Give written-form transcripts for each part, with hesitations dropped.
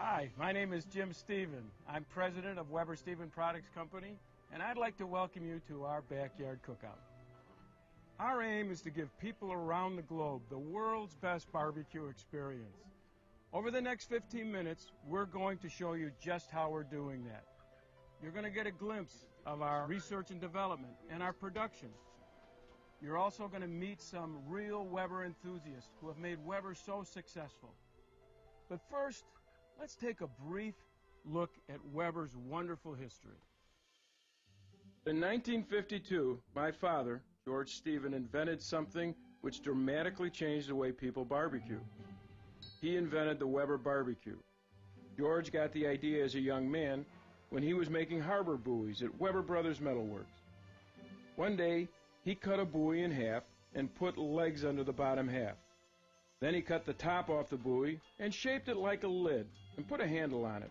Hi, my name is Jim Stephen. I'm president of Weber Stephen Products Company, and I'd like to welcome you to our backyard cookout. Our aim is to give people around the globe the world's best barbecue experience. Over the next 15 minutes, we're going to show you just how we're doing that. You're going to get a glimpse of our research and development and our production. You're also going to meet some real Weber enthusiasts who have made Weber so successful. But first, let's take a brief look at Weber's wonderful history. In 1952, my father, George Stephen, invented something which dramatically changed the way people barbecue. He invented the Weber barbecue. George got the idea as a young man when he was making harbor buoys at Weber Brothers Metal Works. One day, he cut a buoy in half and put legs under the bottom half. Then he cut the top off the buoy and shaped it like a lid and put a handle on it.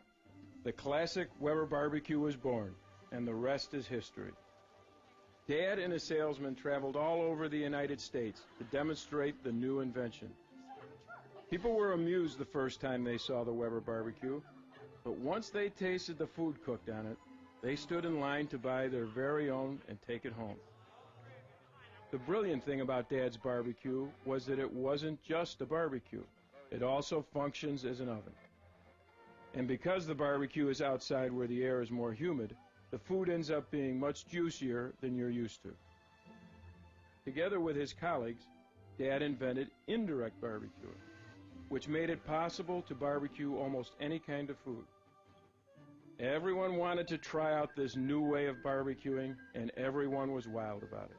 The classic Weber barbecue was born, and the rest is history. Dad and a salesman traveled all over the United States to demonstrate the new invention. People were amused the first time they saw the Weber barbecue, but once they tasted the food cooked on it, they stood in line to buy their very own and take it home. The brilliant thing about Dad's barbecue was that it wasn't just a barbecue. It also functions as an oven. And because the barbecue is outside where the air is more humid, the food ends up being much juicier than you're used to. Together with his colleagues, Dad invented indirect barbecuing, which made it possible to barbecue almost any kind of food. Everyone wanted to try out this new way of barbecuing, and everyone was wild about it.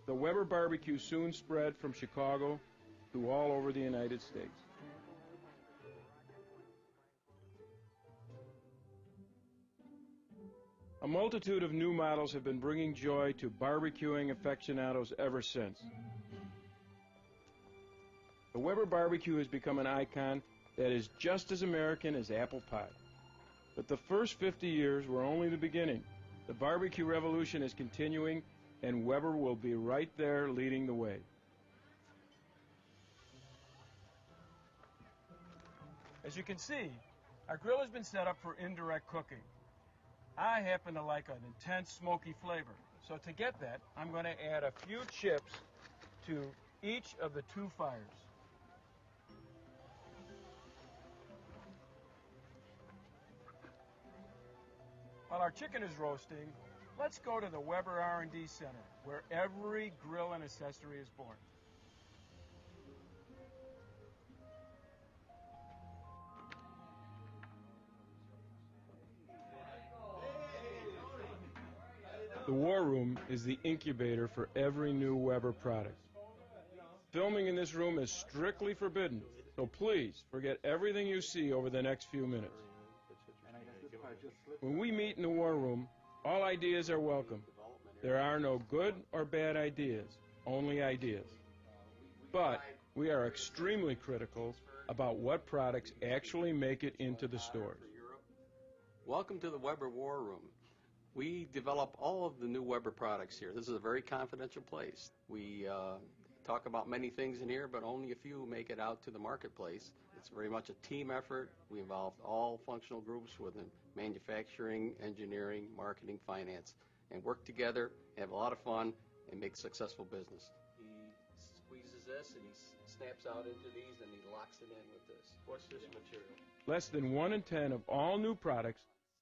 The Weber barbecue soon spread from Chicago to all over the United States. A multitude of new models have been bringing joy to barbecuing aficionados ever since. The Weber barbecue has become an icon that is just as American as apple pie. But the first 50 years were only the beginning. The barbecue revolution is continuing, and Weber will be right there leading the way. As you can see, our grill has been set up for indirect cooking. I happen to like an intense smoky flavor, so to get that, I'm going to add a few chips to each of the two fires. While our chicken is roasting, let's go to the Weber R&D Center, where every grill and accessory is born. The War Room is the incubator for every new Weber product. Filming in this room is strictly forbidden, so please forget everything you see over the next few minutes. When we meet in the War Room, all ideas are welcome. There are no good or bad ideas, only ideas. But we are extremely critical about what products actually make it into the stores. Welcome to the Weber War Room. We develop all of the new Weber products here. This is a very confidential place. We talk about many things in here, but only a few make it out to the marketplace. It's very much a team effort. We involved all functional groups within manufacturing, engineering, marketing, finance, and work together, have a lot of fun, and make successful business. He squeezes this and he snaps out into these and he locks it in with this. What's this material? Less than 1 in 10 of all new products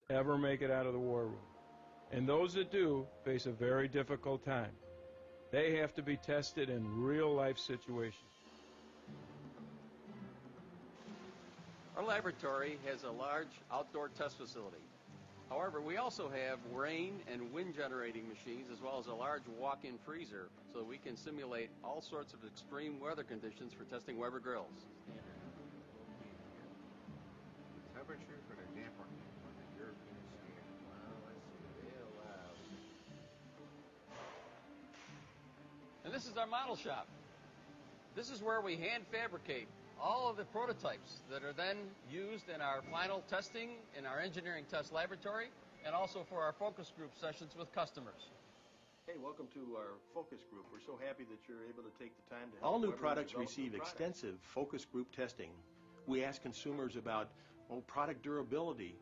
ever make it out of the War Room. And those that do face a very difficult time. They have to be tested in real-life situations. Our laboratory has a large outdoor test facility. However, we also have rain and wind generating machines as well as a large walk-in freezer so that we can simulate all sorts of extreme weather conditions for testing Weber grills. Temperature for the damper on the European standard. Wow, that's real loud. And this is our model shop. This is where we hand fabricate all of the prototypes that are then used in our final testing in our engineering test laboratory and also for our focus group sessions with customers. Hey, welcome to our focus group. We're so happy that you're able to take the time to help. All new Weber products develop receive new products. extensive focus group testing We ask consumers about product durability,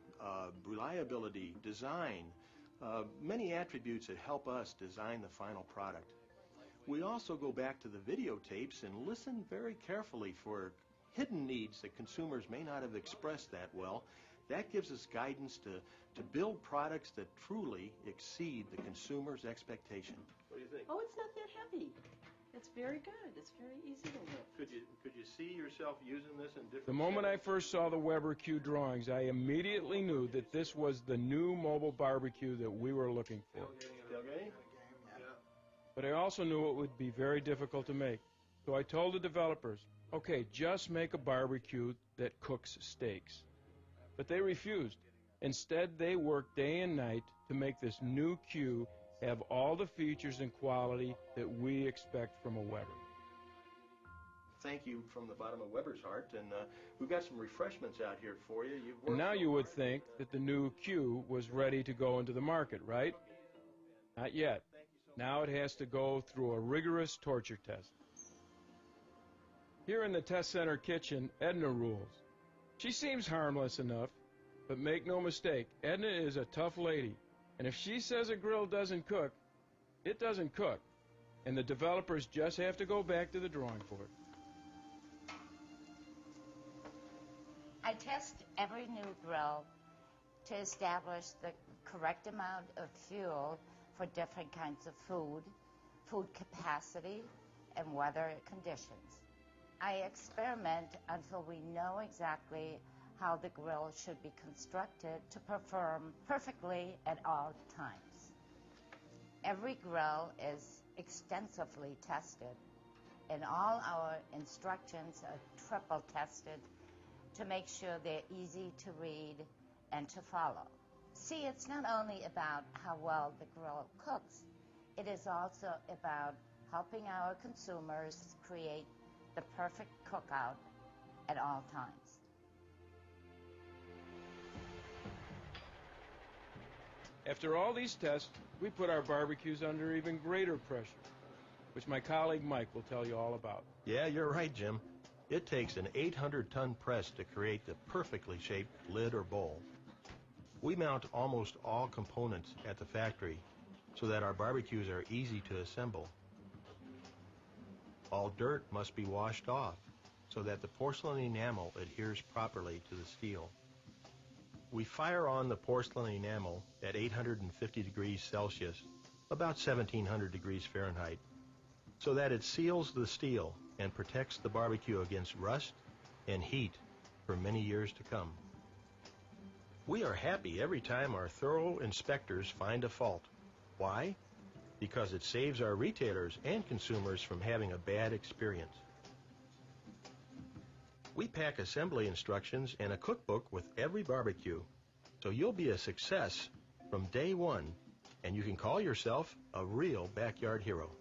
reliability, design, many attributes that help us design the final product. We also go back to the videotapes and listen very carefully for hidden needs that consumers may not have expressed that well. That gives us guidance to build products that truly exceed the consumer's expectation. What do you think? Oh, it's not that heavy. It's very good. It's very easy to lift. Could you see yourself using this in different The moment I settings? first saw the Weber Q drawings, I immediately knew that this was the new mobile barbecue that we were looking for. Tailgating? But I also knew it would be very difficult to make. So I told the developers, okay, just make a barbecue that cooks steaks. But they refused. Instead, they worked day and night to make this new Q have all the features and quality that we expect from a Weber. Thank you from the bottom of Weber's heart, and we've got some refreshments out here for you. You've And worked now so you would hard. think that the new Q was ready to go into the market, right? Not yet. Now it has to go through a rigorous torture test. Here in the test center kitchen, Edna rules. She seems harmless enough, but make no mistake, Edna is a tough lady. And if she says a grill doesn't cook, it doesn't cook. And the developers just have to go back to the drawing board. I test every new grill to establish the correct amount of fuel for different kinds of food capacity, and weather conditions. I experiment until we know exactly how the grill should be constructed to perform perfectly at all times. Every grill is extensively tested, and all our instructions are triple tested to make sure they're easy to read and to follow. See, it's not only about how well the grill cooks, it is also about helping our consumers create the perfect cookout at all times. After all these tests, we put our barbecues under even greater pressure, which my colleague Mike will tell you all about. Yeah, you're right, Jim. It takes an 800-ton press to create the perfectly shaped lid or bowl. We mount almost all components at the factory so that our barbecues are easy to assemble. All dirt must be washed off so that the porcelain enamel adheres properly to the steel. We fire on the porcelain enamel at 850 degrees Celsius, about 1700 degrees Fahrenheit, so that it seals the steel and protects the barbecue against rust and heat for many years to come. We are happy every time our thorough inspectors find a fault. Why? Because it saves our retailers and consumers from having a bad experience. We pack assembly instructions and a cookbook with every barbecue, so you'll be a success from day one, and you can call yourself a real backyard hero.